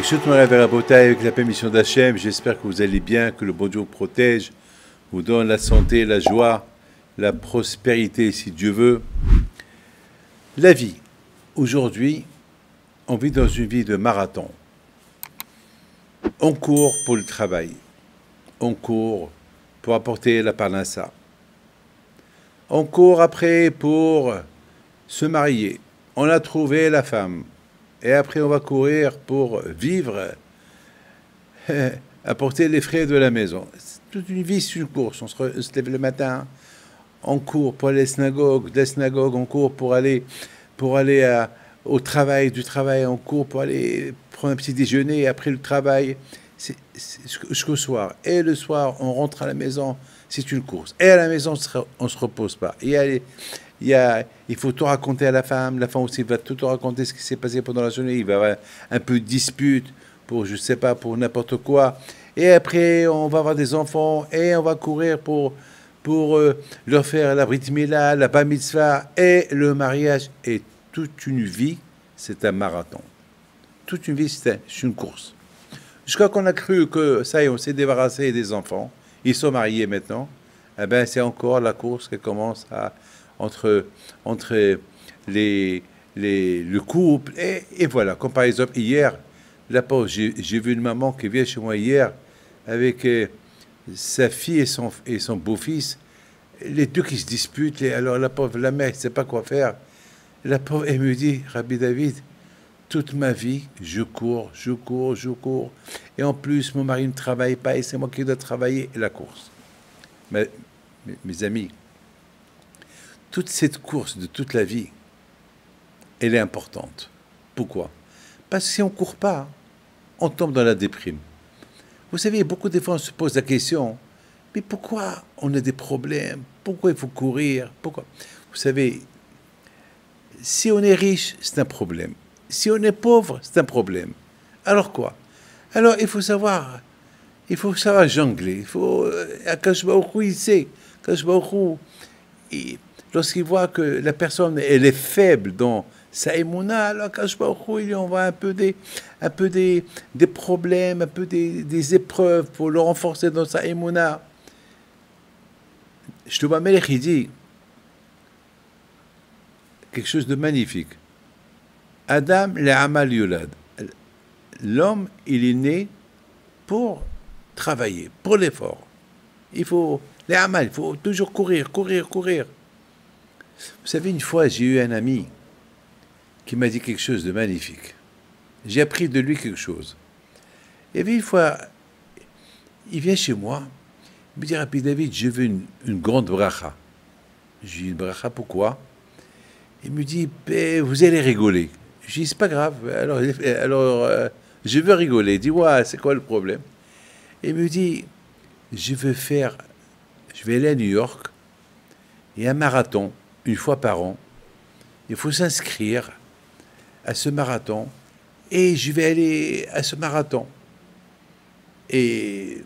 Rishut Moray Verabotai, avec la permission d'Hachem, j'espère que vous allez bien, que le bon Dieu vous protège, vous donne la santé, la joie, la prospérité, si Dieu veut. La vie. Aujourd'hui, on vit dans une vie de marathon. On court pour le travail. On court pour apporter la parnassa. On court après pour se marier. On a trouvé la femme. Et après, on va courir pour vivre, apporter les frais de la maison. Toute une vie, c'est une course. On se lève le matin, on court pour aller à la synagogue. De la synagogue, on court pour aller au travail. Du travail, on court pour aller prendre un petit déjeuner. Après le travail, c'est jusqu'au soir. Et le soir, on rentre à la maison. C'est une course. Et à la maison, on ne se repose pas. Il faut tout raconter à la femme aussi va tout raconter ce qui s'est passé pendant la journée. Il va y avoir un peu de dispute pour, je sais pas, pour n'importe quoi. Et après, on va avoir des enfants et on va courir pour leur faire la brit mila, la bar mitzvah et le mariage. Et toute une vie, c'est un marathon. Toute une vie, c'est une course. Jusqu'à qu'on a cru que ça y est, on s'est débarrassé des enfants. Ils sont mariés maintenant. Eh ben, c'est encore la course qui commence entre le couple. Et voilà, comme par exemple hier, j'ai vu une maman qui vient chez moi hier avec sa fille et son beau-fils, les deux qui se disputent. Alors la pauvre, la mère, elle ne sait pas quoi faire. La pauvre, elle me dit, Rabbi David, toute ma vie, je cours. Et en plus, mon mari ne travaille pas et c'est moi qui dois travailler. La course. Mais, mes amis, toute cette course de toute la vie, elle est importante. Pourquoi? Parce que si on ne court pas, on tombe dans la déprime. Vous savez, beaucoup de fois, on se pose la question, mais pourquoi on a des problèmes? Pourquoi il faut courir? Pourquoi? Vous savez, si on est riche, c'est un problème. Si on est pauvre, c'est un problème. Alors quoi? Alors, il faut savoir jongler. Akash Baruch Hu, il sait. Akash Baruch Hu, lorsqu'il voit que la personne, elle est faible dans sa émouna, alors Akash Baruch Hu, il lui envoie un peu des problèmes, un peu des épreuves pour le renforcer dans sa émouna. Shlomo Melech, il dit quelque chose de magnifique. Adam le'amal yulad. L'homme, il est né pour travailler, pour l'effort. Il faut toujours courir. Vous savez, une fois, j'ai eu un ami qui m'a dit quelque chose de magnifique. J'ai appris de lui quelque chose. Et puis une fois, il vient chez moi, il me dit, Rabbi David, je veux une grande bracha. J'ai dit, une bracha, pourquoi? Il me dit, vous allez rigoler. Je dis, c'est pas grave. Alors je veux rigoler. Il dit, ouais, c'est quoi le problème? Et il me dit, je vais aller à New York, il y a un marathon, une fois par an. Il faut s'inscrire à ce marathon et je vais aller à ce marathon. Et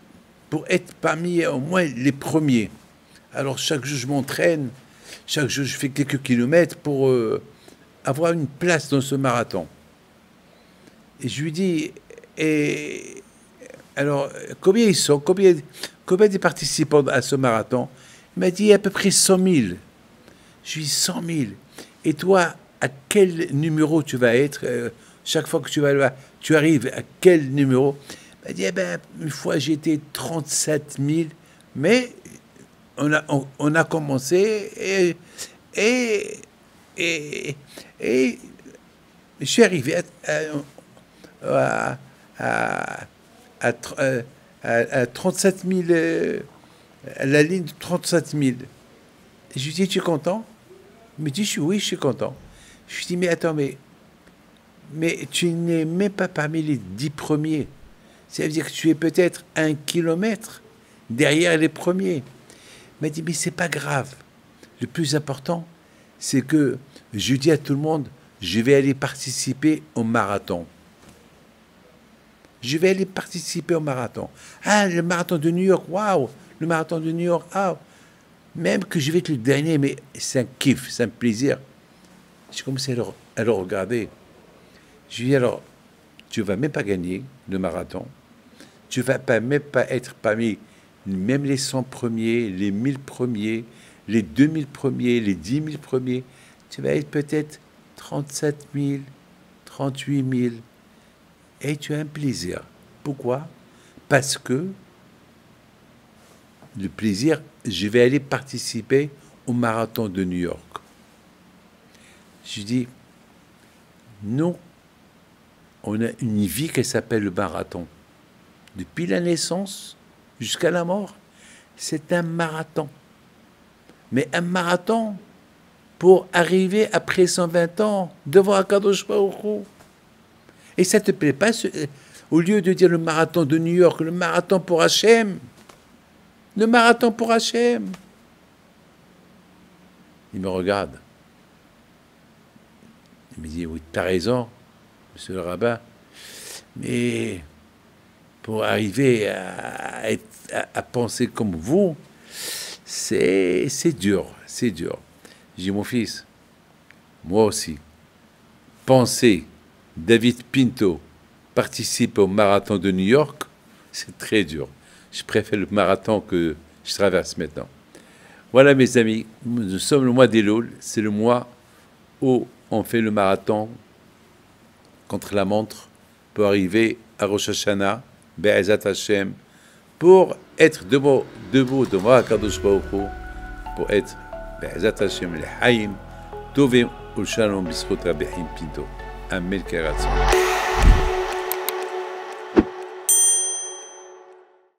pour être parmi au moins les premiers. Alors chaque jour, je m'entraîne, chaque jour, je fais quelques kilomètres pour avoir une place dans ce marathon. Et je lui dis, alors, combien ils sont, combien des participants à ce marathon? Il m'a dit à peu près 100 000. Je lui dis 100 000. Et toi, à quel numéro tu vas être? Chaque fois que tu vas là, tu arrives à quel numéro? Il m'a dit, une fois j'étais 37 000, mais on a commencé et je suis arrivé à 37 000, à la ligne de 37 000. Je lui dis, tu es content? Il me dit, oui, je suis content. Je lui dis, mais attends, mais tu n'es même pas parmi les 10 premiers. Ça veut dire que tu es peut-être 1 kilomètre derrière les premiers. Il m'a dit, mais c'est pas grave. Le plus important, c'est que je dis à tout le monde, je vais aller participer au marathon. Je vais aller participer au marathon. Ah, le marathon de New York, waouh! Le marathon de New York, ah! Même que je vais être le dernier, mais c'est un kiff, c'est un plaisir. J'ai commencé à le regarder. Je lui dis alors, tu vas même pas gagner le marathon. Tu vas pas, même pas être parmi même les 100 premiers, les 1000 premiers, les 2000 premiers, les 10 000 premiers. Tu vas être peut-être 37 000, 38 000. Et tu as un plaisir. Pourquoi? Parce que le plaisir, je vais aller participer au marathon de New York. Je dis, nous, on a une vie qui s'appelle le marathon. Depuis la naissance jusqu'à la mort, c'est un marathon. Mais un marathon pour arriver après 120 ans devant Akadosh Baruch Hu. Et ça ne te plaît pas, au lieu de dire le marathon de New York, le marathon pour Hachem. Le marathon pour Hachem. Il me regarde. Il me dit, oui, tu as raison, monsieur le rabbin, mais pour arriver à penser comme vous, c'est dur, c'est dur. J'ai dit, mon fils, moi aussi, penser David Pinto participer au marathon de New York, c'est très dur. Je préfère le marathon que je traverse maintenant. Voilà mes amis, nous sommes le mois d'Elul, c'est le mois où on fait le marathon contre la montre pour arriver à Rosh Hashanah, Be'ezat Hashem, pour être debout devant Akadosh Baruch Hu, pour être Be'ezat Hashem, le Haïm, Tovim, Ul Shalom, Bisrot Rabbi Pinto. Amen, Keratzon.